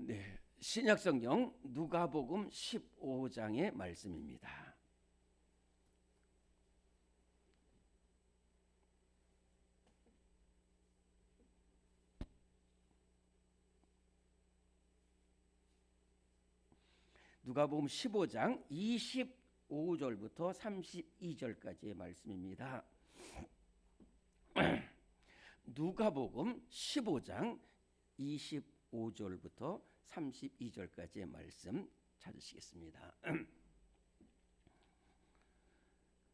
네, 신약성경 누가복음 15장의 말씀입니다. 누가복음 15장 25절부터 32절까지의 말씀입니다. 누가복음 15장 25절부터 32절까지의 말씀 찾으시겠습니다.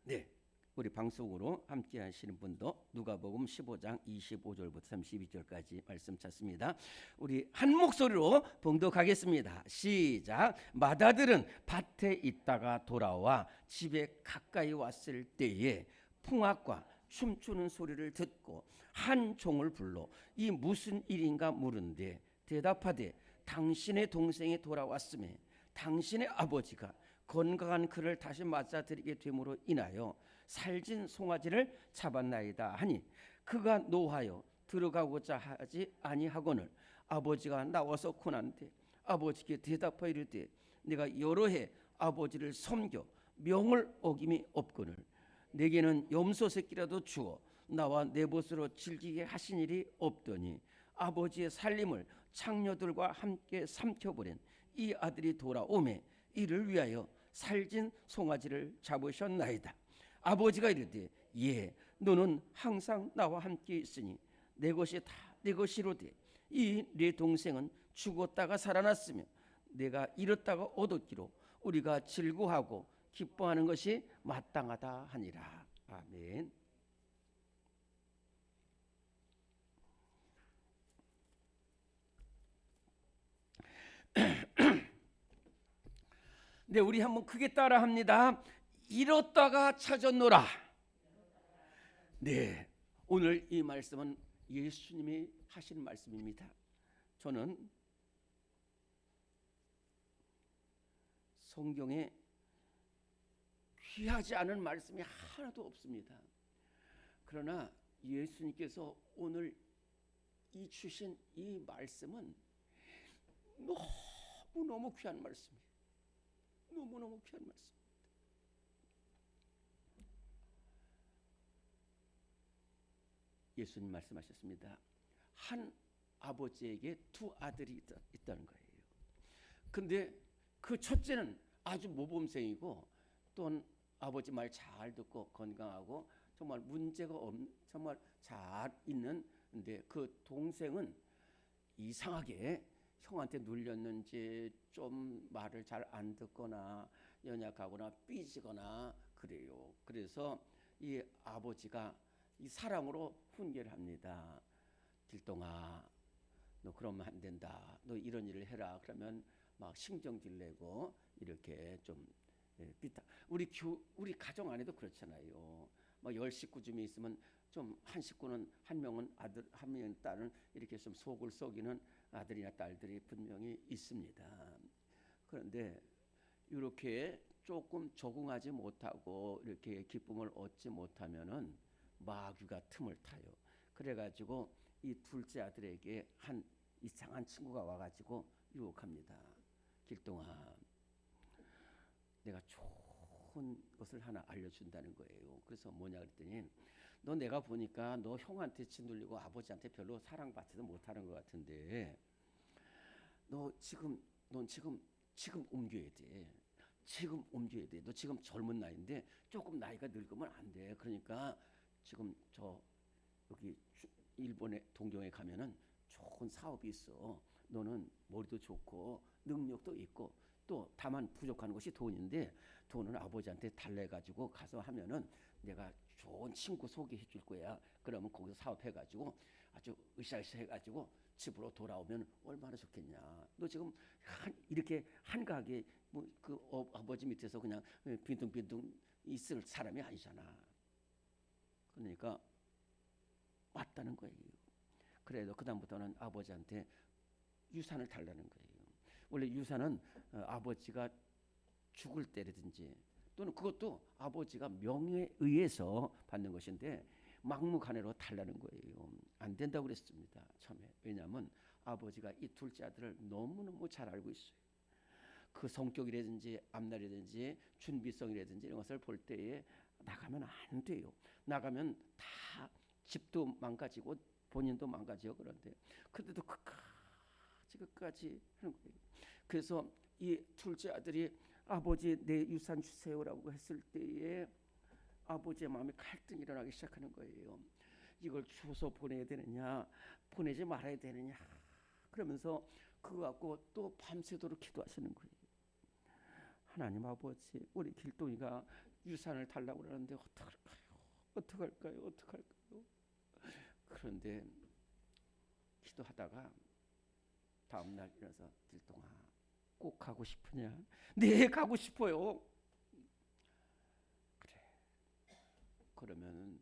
네, 우리 방송으로 함께 하시는 분도 누가복음 15장 25절부터 32절까지 말씀 찾습니다. 우리 한 목소리로 봉독하겠습니다. 시작. 마다들은 밭에 있다가 돌아와 집에 가까이 왔을 때에 풍악과 춤추는 소리를 듣고 한 종을 불러 이 무슨 일인가 물은데 대답하되 당신의 동생이 돌아왔음에 당신의 아버지가 건강한 그를 다시 맞아들이게 됨으로 인하여 살진 송아지를 잡았나이다 하니 그가 노하여 들어가고자 하지 아니하거늘 아버지가 나와서 고난데 아버지께 대답하여 이르되 내가 여러 해 아버지를 섬겨 명을 어김이 없거늘 내게는 염소 새끼라도 주어 나와 내 벗으로 즐기게 하신 일이 없더니 아버지의 살림을 창녀들과 함께 삼켜버린 이 아들이 돌아오매 이를 위하여 살진 송아지를 잡으셨나이다. 아버지가 이르되 예 너는 항상 나와 함께 있으니 내 것이 다 내 것이로되 이 네 동생은 죽었다가 살아났으며 내가 잃었다가 얻었기로 우리가 즐거워하고 기뻐하는 것이 마땅하다 하니라. 아멘. 네, 우리 한번 크게 따라합니다. 잃었다가 찾았노라. 네, 오늘 이 말씀은 예수님이 하신 말씀입니다. 저는 성경에 귀하지 않은 말씀이 하나도 없습니다. 그러나 예수님께서 오늘 이 주신 이 말씀은 너무너무 귀한 말씀이에요. 너무너무 귀한 말씀. 예수님 말씀하셨습니다. 한 아버지에게 두 아들이 있다는 거예요. 근데 그 첫째는 아주 모범생이고 또 아버지 말 잘 듣고 건강하고 정말 문제가 없는 정말 잘 있는데 그 동생은 이상하게 형한테 눌렸는지 좀 말을 잘 안 듣거나 연약하거나 삐지거나 그래요. 그래서 이 아버지가 이 사랑으로 훈계를 합니다. 길동아, 너 그러면 안 된다. 너 이런 일을 해라. 그러면 막 신경질 내고 이렇게 좀 비타. 우리 가정 안에도 그렇잖아요. 막 10식구쯤에 있으면 좀 한 식구는 한 명은 아들, 한 명은 딸은 이렇게 좀 속을 썩이는 아들이나 딸들이 분명히 있습니다. 그런데 이렇게 조금 적응하지 못하고 이렇게 기쁨을 얻지 못하면은 마귀가 틈을 타요. 그래가지고 이 둘째 아들에게 한 이상한 친구가 와가지고 유혹합니다. 길동아, 내가 좋은 것을 하나 알려준다는 거예요. 그래서 뭐냐 그랬더니 너 내가 보니까 너 형한테 짓눌리고 아버지한테 별로 사랑받지도 못하는 것 같은데 넌 지금 옮겨야 돼. 지금 옮겨야 돼. 너 지금 젊은 나이인데 조금 나이가 늙으면 안 돼. 그러니까 지금 저 여기 일본의 동경에 가면은 좋은 사업이 있어. 너는 머리도 좋고 능력도 있고 또 다만 부족한 것이 돈인데 돈은 아버지한테 달래가지고 가서 하면은 내가 좋은 친구 소개해 줄 거야. 그러면 거기서 사업해가지고 아주 으쌰으쌰 해가지고 집으로 돌아오면 얼마나 좋겠냐. 너 지금 이렇게 한가하게 뭐그 아버지 밑에서 그냥 빈둥빈둥 있을 사람이 아니잖아. 그러니까 맞다는 거예요. 그래도 그다음부터는 아버지한테 유산을 달라는 거예요. 원래 유산은 아버지가 죽을 때라든지 또는 그것도 아버지가 명예에 의해서 받는 것인데 막무가내로 달라는 거예요. 안 된다고 그랬습니다. 처음에. 왜냐하면 아버지가 이 둘째 아들을 너무너무 잘 알고 있어요. 그 성격이라든지 앞날이라든지 준비성이라든지 이런 것을 볼 때에 나가면 안 돼요. 나가면 다 집도 망가지고 본인도 망가져요. 그런데 그래도 끝까지 하는 거예요. 그래서 이 둘째 아들이 아버지 내 유산 주세요라고 했을 때에 아버지의 마음에 갈등이 일어나기 시작하는 거예요. 이걸 주워서 보내야 되느냐 보내지 말아야 되느냐 그러면서 그거 갖고 또 밤새도록 기도하시는 거예요. 하나님 아버지 우리 길동이가 유산을 달라고 그러는데 어떡할까요? 어떡할까요? 어떡할까요? 그런데 기도하다가 다음날 일어나서 길동아 꼭 가고 싶으냐? 네 가고 싶어요. 그래 그러면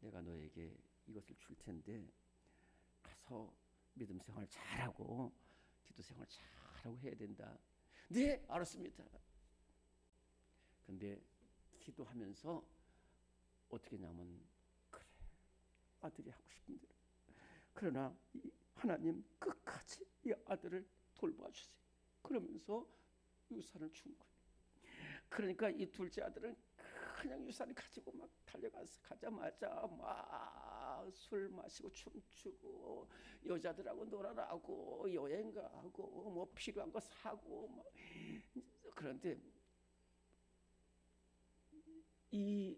내가 너에게 이것을 줄 텐데 가서 믿음 생활 잘하고 기도 생활 잘하고 해야 된다. 네 알았습니다. 근데 기도하면서 어떻게 하냐면 그래 아들이 하고 싶은 대로 그러나 하나님 끝까지 이 아들을 돌봐주세요. 그러면서 유산을 준 거예요. 그러니까 이 둘째 아들은 그냥 유산을 가지고 막 달려가서 가자마자 막 술 마시고 춤추고 여자들하고 놀아나고 여행 가고 뭐 필요한 거 사고 막. 그런데 이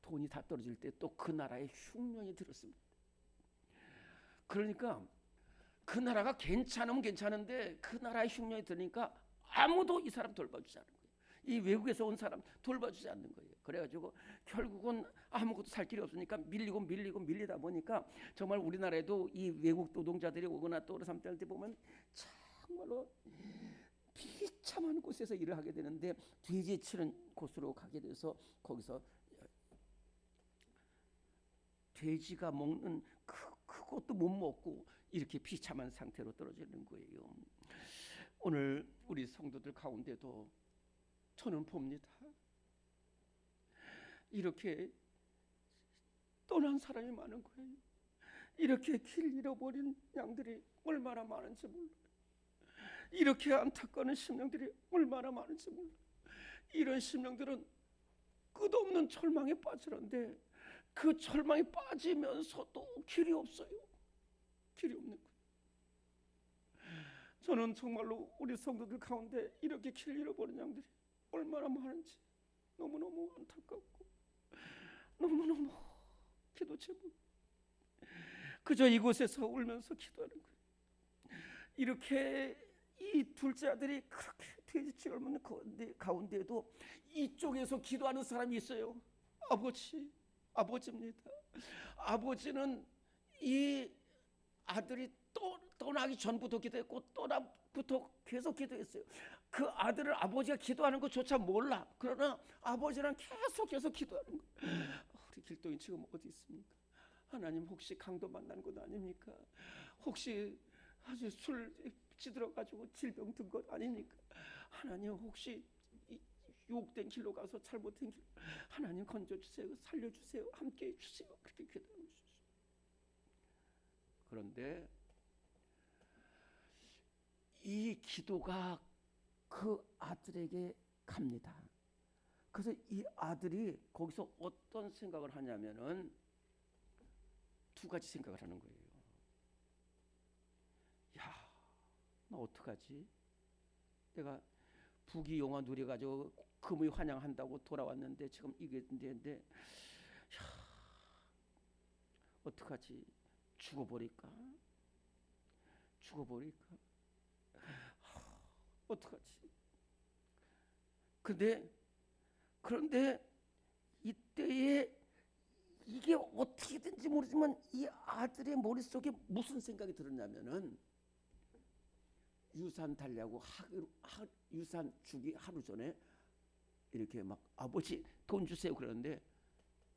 돈이 다 떨어질 때 또 그 나라에 흉년이 들었습니다. 그러니까 그 나라가 괜찮으면 괜찮은데 그 나라에 흉년이 들으니까 아무도 이 사람 돌봐주지 않는 거예요. 이 외국에서 온 사람 돌봐주지 않는 거예요. 그래가지고 결국은 아무것도 살 길이 없으니까 밀리다 보니까 정말 우리나라에도 이 외국 노동자들이 오거나 또 어느 사람들 때 보면 정말로 비참한 곳에서 일을 하게 되는데 돼지 치는 곳으로 가게 돼서 거기서 돼지가 먹는 그것도 못 먹고 이렇게 비참한 상태로 떨어지는 거예요. 오늘 우리 성도들 가운데도 저는 봅니다. 이렇게 떠난 사람이 많은 거예요. 이렇게 길 잃어버린 양들이 얼마나 많은지 몰라요. 이렇게 안타까운 심령들이 얼마나 많은지 몰라요. 이런 심령들은 끝없는 절망에 빠지는데 그 절망에 빠지면서도 길이 없어요. 길이 없는 거예요. 저는 정말로 우리 성도들 가운데 이렇게 길 잃어버린 양들이 얼마나 많은지 너무너무 안타깝고 너무너무 기도 제목 그저 이곳에서 울면서 기도하는 거예요. 이렇게 이 둘째 아들이 그렇게 돼지치를 먹는 가운데에도 이쪽에서 기도하는 사람이 있어요. 아버지입니다. 아버지는 이 아들이 떠나기 전부터 기도했고 떠나부터 계속 기도했어요. 그 아들을 아버지가 기도하는 것조차 몰라. 그러나 아버지는 계속 기도하는 거예요. 우리 길동이 지금 어디 있습니까? 하나님 혹시 강도 만난 것 아닙니까? 혹시 아주 술 찌들어가지고 질병 든 것 아닙니까? 하나님 혹시 유혹된 길로 가서 잘못된 길 하나님 건져주세요. 살려주세요. 함께해 주세요. 그렇게 기도하는 거죠. 그런데 이 기도가 그 아들에게 갑니다. 그래서 이 아들이 거기서 어떤 생각을 하냐면은 두 가지 생각을 하는 거예요. 야, 나 어떡하지? 내가 부귀영화 누려가지고 금의 환영한다고 돌아왔는데 지금 이게 되는데 어떡하지? 죽어버릴까? 어떡하지? 그런데 이때에 이게 어떻게 된지 모르지만 이 아들의 머릿속에 무슨 생각이 들었냐면은 유산 달라고 유산 주기 하루 전에 이렇게 막 아버지 돈 주세요 그러는데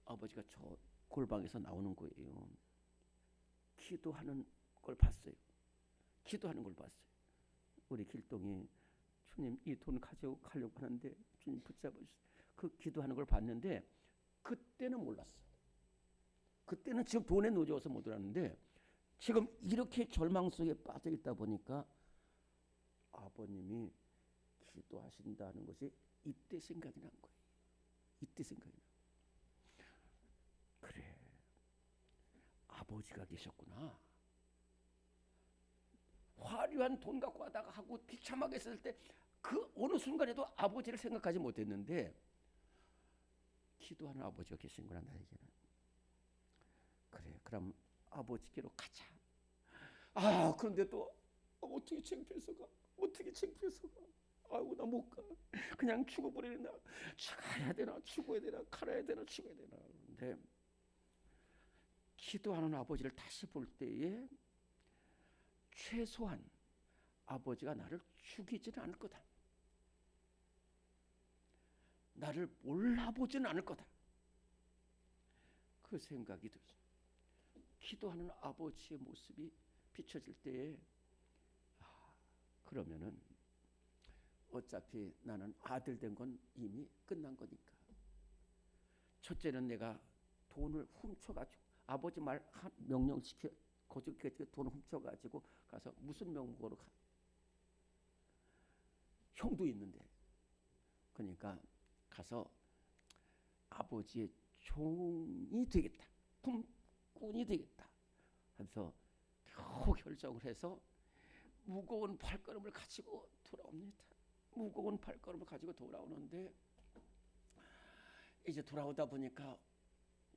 아버지가 저 골방에서 나오는 거예요. 기도하는 걸 봤어요. 우리 길동이 주님 이 돈 가져가려고 하는데 주님 붙잡아 주세요. 그 기도하는 걸 봤는데 그때는 몰랐어. 그때는 지금 돈에 노져서 못 알았는데 지금 이렇게 절망 속에 빠져 있다 보니까 아버님이 기도하신다는 것이 이때 생각이 난 거예요. 이때 생각이 나. 그래, 아버지가 계셨구나. 화려한 돈 갖고 가다가 하고 비참하게 있을 때 그 어느 순간에도 아버지를 생각하지 못했는데 기도하는 아버지가 계신구나 나에게는. 그래, 그럼 아버지께로 가자. 아, 그런데 또 어떻게 창피해서 가? 어떻게 창피해서 가? 아이고, 나 못 가. 그냥 죽어버리나. 가야 되나? 죽어야 되나? 갈아야 되나? 죽어야 되나? 그런데 기도하는 아버지를 다시 볼 때에 최소한 아버지가 나를 죽이지는 않을 거다. 나를 몰라보지는 않을 거다. 그 생각이 들었어요. 기도하는 아버지의 모습이 비춰질 때에 그러면은 어차피 나는 아들 된 건 이미 끝난 거니까. 첫째는 내가 돈을 훔쳐가지고 아버지 말 명령시켜 거저께 돈을 훔쳐가지고 가서 무슨 명목으로 가? 형도 있는데. 그러니까 가서 아버지의 종이 되겠다. 품꾼이 되겠다. 그래서 겨우 결정을 해서 무거운 발걸음을 가지고 돌아옵니다. 무거운 발걸음을 가지고 돌아오는데 이제 돌아오다 보니까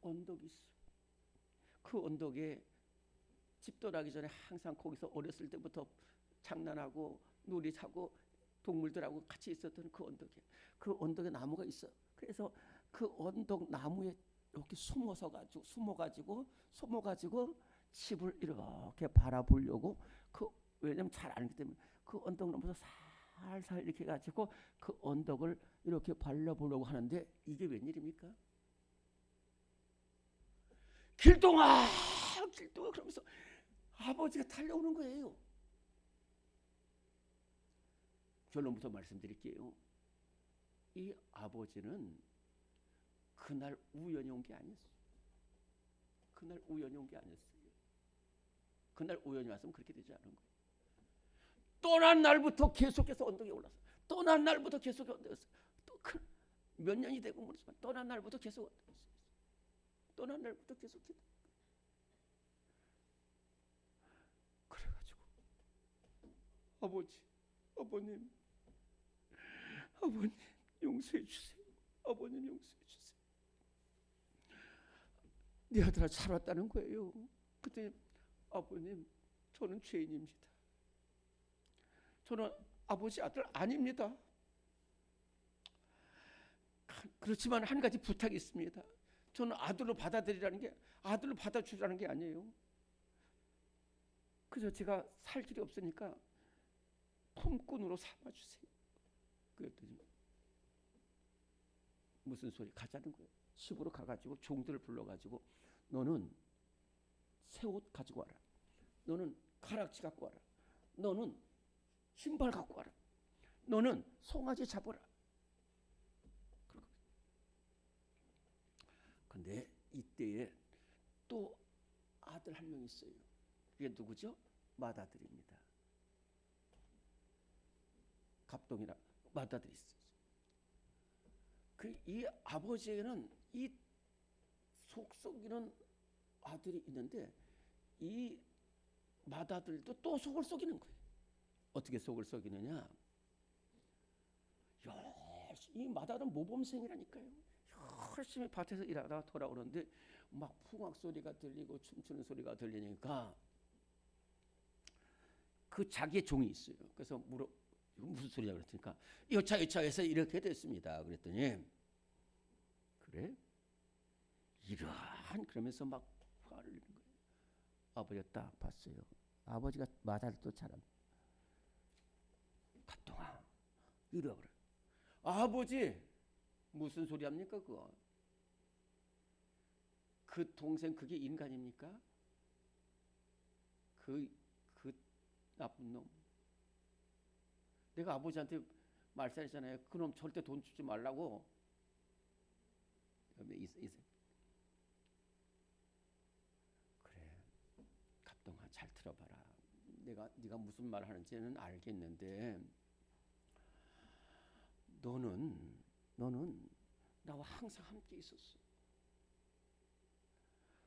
언덕이 있어. 그 언덕에 집 떠나기 전에 항상 거기서 어렸을 때부터 장난하고 놀이 사고 동물들하고 같이 있었던 그 언덕에, 그 언덕에 나무가 있어. 그래서 그 언덕 나무에 이렇게 숨어가지고 집을 이렇게 바라보려고, 왜냐면 잘 알기 때문에 그 언덕 넘어서 살살 이렇게 가지고 그 언덕을 이렇게 발라보려고 하는데 이게 웬일입니까? 길동아 그러면서 아버지가 달려오는 거예요. 결론부터 말씀드릴게요. 이 아버지는 그날 우연히 온 게 아니었어요. 그날 우연히 온 게 아니었어요. 그날 우연히 왔으면 그렇게 되지 않은 거예요. 떠난 날부터 계속해서 언덕에 올랐어. 떠난 날부터 계속 언덕에 올랐어. 몇 년이 되고 모르지만 떠난 날부터 계속 언덕에 올랐어. 떠난 날부터 계속 기도. 그래가지고 아버님 용서해 주세요. 아버님 용서해 주세요. 네 아들아 잘 왔다는 거예요. 그때 아버님 저는 죄인입니다. 저는 아버지 아들 아닙니다. 그렇지만 한 가지 부탁이 있습니다. 저는 아들로 받아들이라는 게, 아들로 받아주라는 게 아니에요. 그래서 제가 살 길이 없으니까 품꾼으로 삼아주세요. 그랬더니 무슨 소리? 가자는 거예요. 집으로 가가지고 종들을 불러가지고 너는 새 옷 가지고 와라. 너는 가락지 갖고 와라. 너는 신발 갖고 와라. 너는 송아지 잡아라. 근데 이때에 또 아들 한 명 있어요. 그게 누구죠? 맏아들입니다. 갑동이라 맏아들이 있어요. 이 아버지에게는 이 속썩이는 아들이 있는데 이 맏아들도 또 속을 썩이는 거예요. 어떻게 속을 썩이느냐? 이 맏아들은 모범생이라니까요. 열심히 밭에서 일하다가 돌아오는데 막 풍악 소리가 들리고 춤추는 소리가 들리니까 그 자기의 종이 있어요. 그래서 무슨 소리냐 그랬으니까 여차여차해서 이렇게 됐습니다. 그랬더니 그래? 이러한 그러면서 막 화를 내는 거예요. 아버지가 딱 봤어요. 아버지가 맏아들도 잘합니다. 갑동아 이러 그래. 아버지 무슨 소리 합니까 그거? 그 동생 그게 인간입니까? 그 나쁜 놈. 내가 아버지한테 말씀했잖아요. 그놈 절대 돈 주지 말라고. 그래, 갑동아 네가 무슨 말 하는지는 알겠는데 너는 나와 항상 함께 있었어.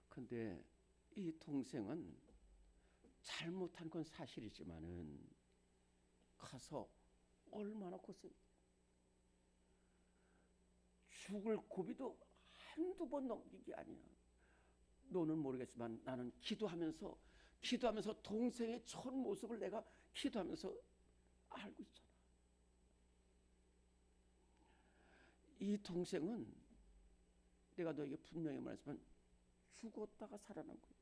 근데 이 동생은 잘못한 건 사실이지만은 가서 얼마나 고생, 죽을 고비도 한두 번 넘긴 게 아니야. 너는 모르겠지만 나는 기도하면서 동생의 첫 모습을 내가 기도하면서 알고 있잖아. 이 동생은 내가 너에게 분명히 말했지만 죽었다가 살아난 거예요.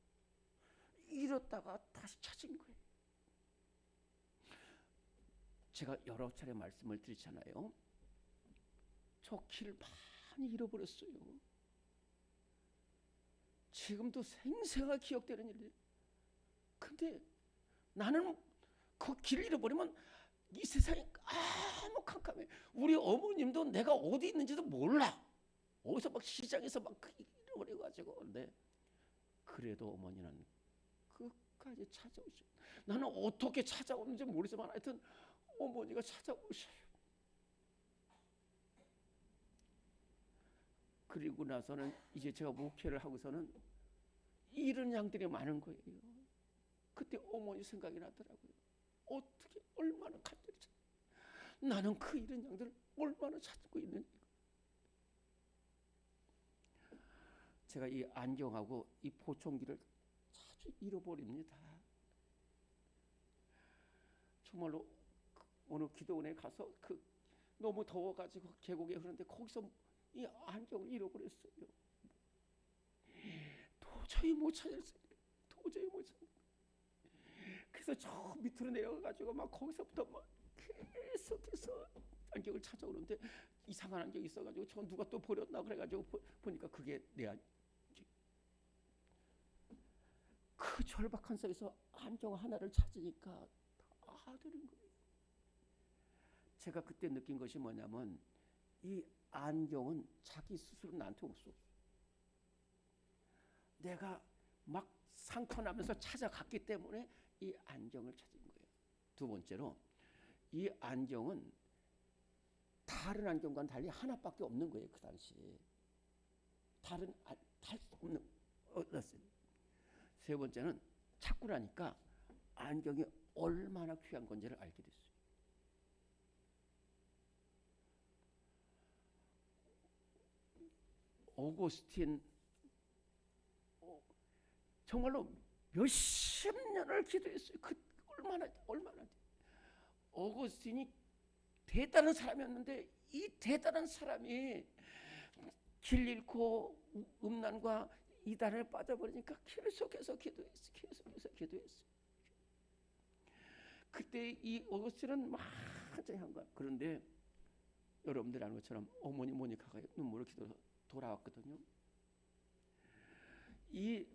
잃었다가 다시 찾은 거예요. 제가 여러 차례 말씀을 드리잖아요. 저 길 많이 잃어버렸어요. 지금도 생생하게 기억되는 일이에요. 근데 나는 그 길 잃어버리면 이 세상이 아무 캄캄해. 우리 어머님도 내가 어디 있는지도 몰라. 어디서 막 시장에서 막 잃어버려가지고. 근데 그래도 어머니는 끝까지 찾아오셔. 나는 어떻게 찾아오는지 모르지만 하여튼 어머니가 찾아오셔요. 그리고 나서는 이제 제가 목회를 하고서는 잃은 양들이 많은 거예요. 그때 어머니 생각이 나더라고요. 어떻게 얼마나 간절히 찾. 나는 그 잃은 양들을 얼마나 찾고 있는지. 제가 이 안경하고 이 보청기를 자주 잃어버립니다. 정말로 어느 기도원에 가서 너무 더워가지고 계곡에 흐르는데 거기서 이 안경을 잃어버렸어요. 도저히 못 찾았어요. 도저히 못 찾았어요. 그래서 저 밑으로 내려가가지고 막 거기서부터 막 계속해서 안경을 찾아오는데 이상한 안경이 있어가지고 저 누가 또 버렸나 그래가지고 보니까 그게 내 안경. 그 절박한 속에서 안경 하나를 찾으니까 다 되는 거예요. 제가 그때 느낀 것이 뭐냐면 이 안경은 자기 스스로 나한테 올 수 없어. 내가 막 상처나면서 찾아갔기 때문에 이 안경을 찾은 거예요. 두 번째로 이 안경은 다른 안경과는 달리 하나밖에 없는 거예요. 그 당시에 다른 없는 어렸어요. 세 번째는 찾고 나니까 안경이 얼마나 귀한 건지를 알게 됐어요. 오거스틴 정말로 몇십 년을 기도했어요. 얼마나 오거스틴이 대단한 사람이었는데 이 대단한 사람이 길 잃고 음란과 이단에 빠져버리니까 계속해서 기도했어요. 그때 이 오거스틴은 완전히 한 거야. 그런데 여러분들 아는 것처럼 어머니 모니카가 눈물을 기도해서 돌아왔거든요. 이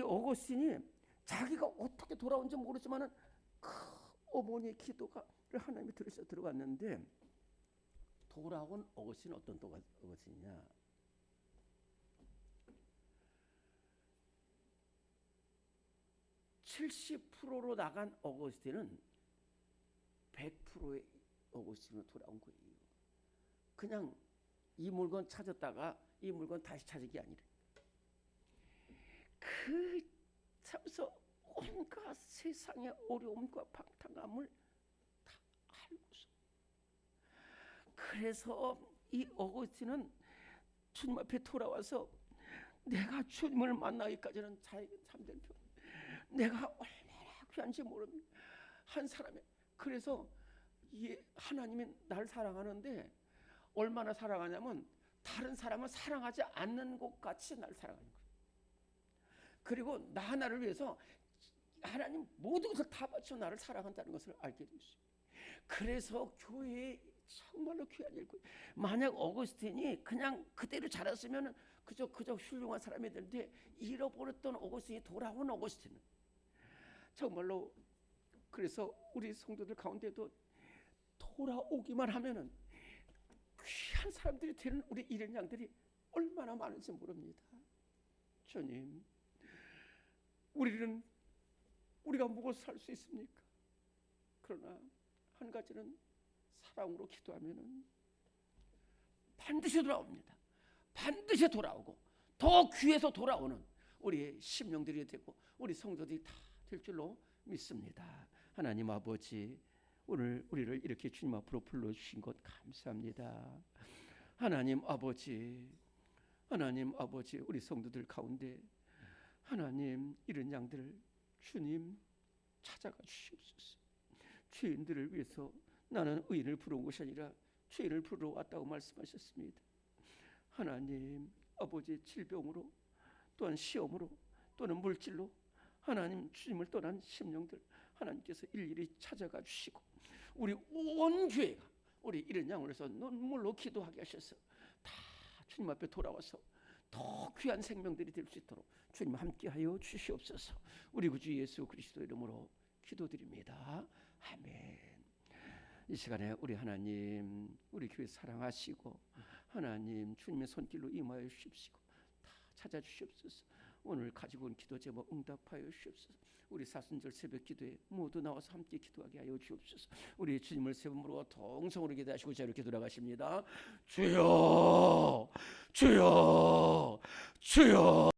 오거스틴이 자기가 어떻게 돌아온지 모르지만은 그 어머니의 기도가 하나님이 들으셔 들어갔는데 돌아온 오거스틴은 어떤 오거스틴이냐? 70%로 나간 오거스틴은 100%의 오거스틴으로 돌아온 거예요. 그냥 이 물건 찾았다가 이 물건 다시 찾은 게 아니라 그 참서 온갖 세상의 어려움과 방탕함을 다 알고서 그래서 이 오거스틴은 주님 앞에 돌아와서 내가 주님을 만나기까지는 자기가 참된 표 내가 얼마나 귀한지 모르는 한 사람이 그래서 이 하나님이 날 사랑하는데 얼마나 사랑하냐면 다른 사람은 사랑하지 않는 것 같이 날 사랑하는 거예요. 그리고 나 하나를 위해서 하나님 모든 것을 다 바쳐 나를 사랑한다는 것을 알게 됐어요. 그래서 교회에 정말로 귀한 일고 만약 오거스틴이 그냥 그대로 자랐으면 그저 훌륭한 사람이 되는데 잃어버렸던 오거스틴이 돌아온 오거스틴은 정말로 그래서 우리 성도들 가운데도 돌아오기만 하면은 귀한 사람들이 되는 우리 이런 양들이 얼마나 많은지 모릅니다. 주님, 우리가 무엇을 할 수 있습니까? 가지는 사랑으로 기도하면은 반드시 돌아옵니다. 반드시 돌아오고 더 귀해서 돌아오는 우리의 심령들이 되고 우리 성도들이 다 될 줄로 믿습니다. 하나님 아버지, 오늘 우리를 이렇게 주님 앞으로 불러주신 것 감사합니다. 하나님 아버지, 우리 성도들 가운데 하나님 이런 양들을 주님 찾아가 주시옵소서. 죄인들을 위해서 나는 의인을 부르는 것이 아니라 죄인을 부르러 왔다고 말씀하셨습니다. 하나님 아버지, 질병으로 또한 시험으로 또는 물질로 하나님 주님을 떠난 심령들 하나님께서 일일이 찾아가 주시고 우리 온 교회가 우리 이런 양을 위해서 눈물로 기도하게 하셔서 다 주님 앞에 돌아와서 더 귀한 생명들이 될 수 있도록 주님 함께하여 주시옵소서. 우리 구주 예수 그리스도 이름으로 기도드립니다. 아멘. 이 시간에 우리 하나님, 우리 교회 사랑하시고 하나님 주님의 손길로 임하여 주십시고 다 찾아주시옵소서. 오늘 가지고 온 기도 제목 응답하여 주시옵소서. 우리 사순절 새벽 기도에 모두 나와서 함께 기도하게 하여 주옵소서. 우리 주님을 세 번으로 동성으로 기도하시고 자 이렇게 돌아가십니다. 주여, 주여, 주여.